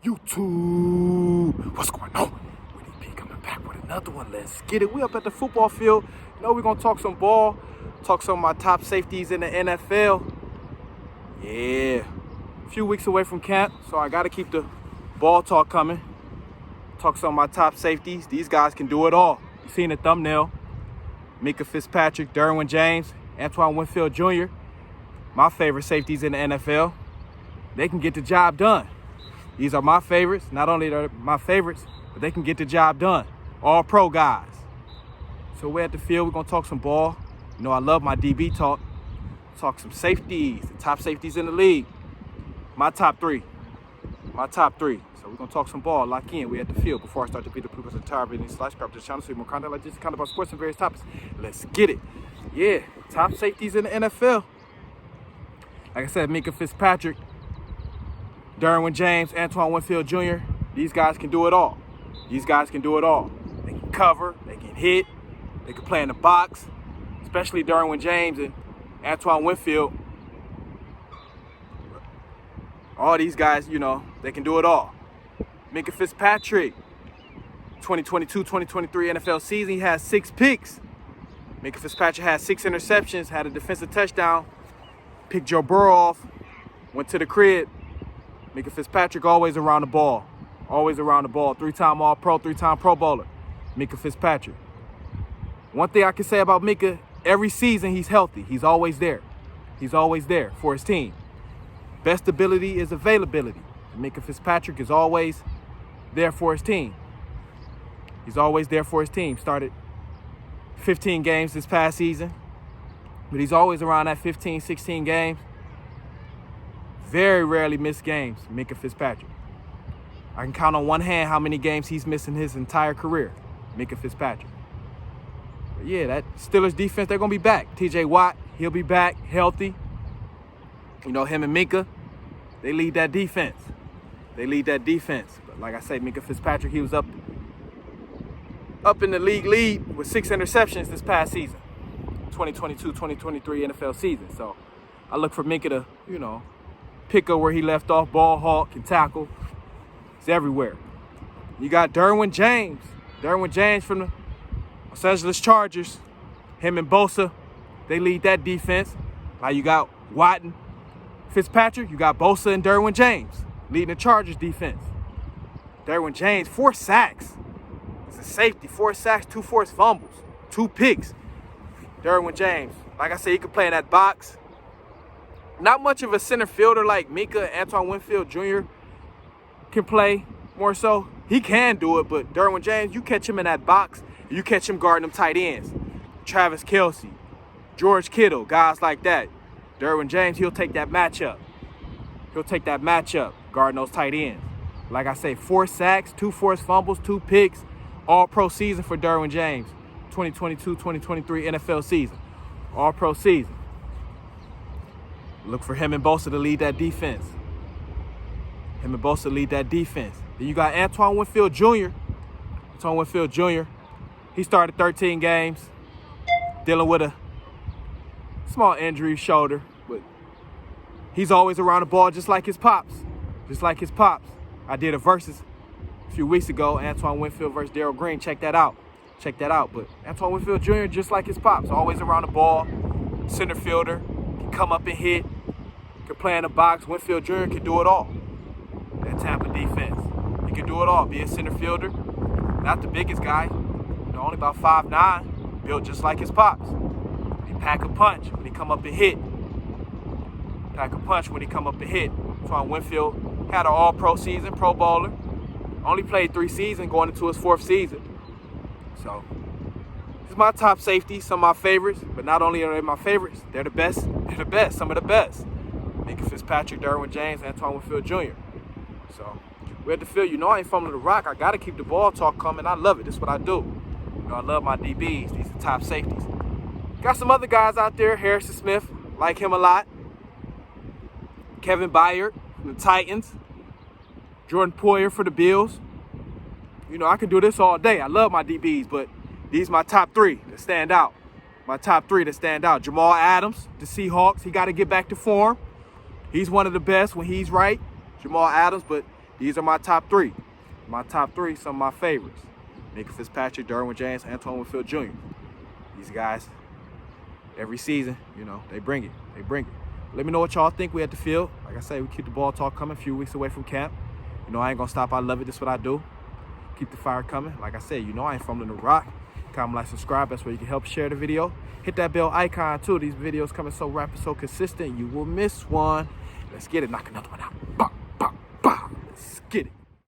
YouTube, what's going on? WDP coming back with another one. Let's get it. We up at the football field. You know, we're going to talk some ball, talk some of my top safeties in the NFL. Yeah, a few weeks away from camp, so I got to keep the ball talk coming. Talk some of my top safeties. These guys can do it all. You seen the thumbnail. Minkah Fitzpatrick, Derwin James, Antoine Winfield Jr., my favorite safeties in the NFL. They can get the job done. These are my favorites. Not only are they my favorites, but they can get the job done. All pro guys. So we're at the field. We're going to talk some ball. You know, I love my DB talk. Talk some safeties, the top safeties in the league. My top three. So we're going to talk some ball, lock in. We're at the field. Before I start to beat the people's entire business, subscribe to the channel so you more content like this, kind of about sports and various topics. Let's get it. Yeah, top safeties in the NFL. Like I said, Minkah Fitzpatrick, Derwin James, Antoine Winfield Jr., these guys can do it all. They can cover, they can hit, they can play in the box, especially Derwin James and Antoine Winfield. All these guys, you know, they can do it all. Minkah Fitzpatrick, 2022-2023 NFL season, he has 6 picks. Minkah Fitzpatrick had 6 interceptions, had a defensive touchdown, picked Joe Burrow off, went to the crib. Minkah Fitzpatrick always around the ball. 3-time All-Pro, 3-time Pro Bowler. Minkah Fitzpatrick. One thing I can say about Minkah, every season he's healthy. He's always there. For his team. Best ability is availability. Minkah Fitzpatrick is always there for his team. Started 15 games this past season, but he's always around that 15, 16 games. Very rarely missed games, Minkah Fitzpatrick. I can count on one hand how many games he's missed in his entire career, Minkah Fitzpatrick. But yeah, that Steelers defense, they're going to be back. TJ Watt, he'll be back, healthy. You know, him and Minkah, they lead that defense. But like I say, Minkah Fitzpatrick, he was up in the league lead with 6 interceptions this past season, 2022-2023 NFL season. So I look for Minkah to, you know, pick up where he left off, ball hawk, can tackle. He's everywhere. You got Derwin James from the Los Angeles Chargers. Him and Bosa, they lead that defense. Now you got Watt and Fitzpatrick, you got Bosa and Derwin James leading the Chargers defense. Derwin James, 4 sacks. It's a safety, 4 sacks, 2 forced fumbles, 2 picks. Derwin James, like I said, he can play in that box. Not much of a center fielder like Minkah, Antoine Winfield Jr. can play more so. He can do it, but Derwin James, you catch him in that box, you catch him guarding them tight ends. Travis Kelce, George Kittle, guys like that. Derwin James, he'll take that matchup. Guarding those tight ends. Like I say, 4 sacks, 2 forced fumbles, 2 picks. All-pro season for Derwin James. 2022-2023 NFL season. All-pro season. Look for him and Bosa to lead that defense. Then you got Antoine Winfield Jr. He started 13 games. Dealing with a small injury, shoulder. But he's always around the ball just like his pops. I did a versus a few weeks ago, Antoine Winfield versus Darrell Green. Check that out. But Antoine Winfield Jr., just like his pops, always around the ball, center fielder, can come up and hit, can play in the box. Winfield Jr. can do it all. That Tampa defense, he can do it all. Be a center fielder, not the biggest guy, you know, only about 5'9", built just like his pops. He pack a punch when he come up and hit. Antoine Winfield had an all-pro season, Pro Bowler. Only played 3 seasons, going into his 4th season. So, this is my top safety, some of my favorites. But not only are they my favorites, they're the best. Some of the best. Minkah Fitzpatrick, Derwin James, Antoine Winfield Jr. So, we're at the field. You know I ain't fumbling the rock. I got to keep the ball talk coming. I love it. That's what I do. You know, I love my DBs. These are top safeties. Got some other guys out there. Harrison Smith, like him a lot. Kevin Byard from the Titans. Jordan Poyer for the Bills. You know, I can do this all day. I love my DBs, but these are my top 3 that stand out. Jamal Adams, the Seahawks, he got to get back to form. He's one of the best when he's right. Jamal Adams, but These are my top three. My top three, some of my favorites. Nick Fitzpatrick, Derwin James, Antoine Winfield Jr. These guys, every season, you know, they bring it. They bring it. Let me know what y'all think. We at the field. Like I say, we keep the ball talk coming. A few weeks away from camp. You know, I ain't gonna stop. I love it. This is what I do. Keep the fire coming. Like I said, you know I ain't from the rock. Comment, like, subscribe. That's where you can help share the video. Hit that bell icon too. These videos coming so rapid, so consistent. You will miss one. Let's get it. Knock another one out. Bah, bah, bah. Let's get it.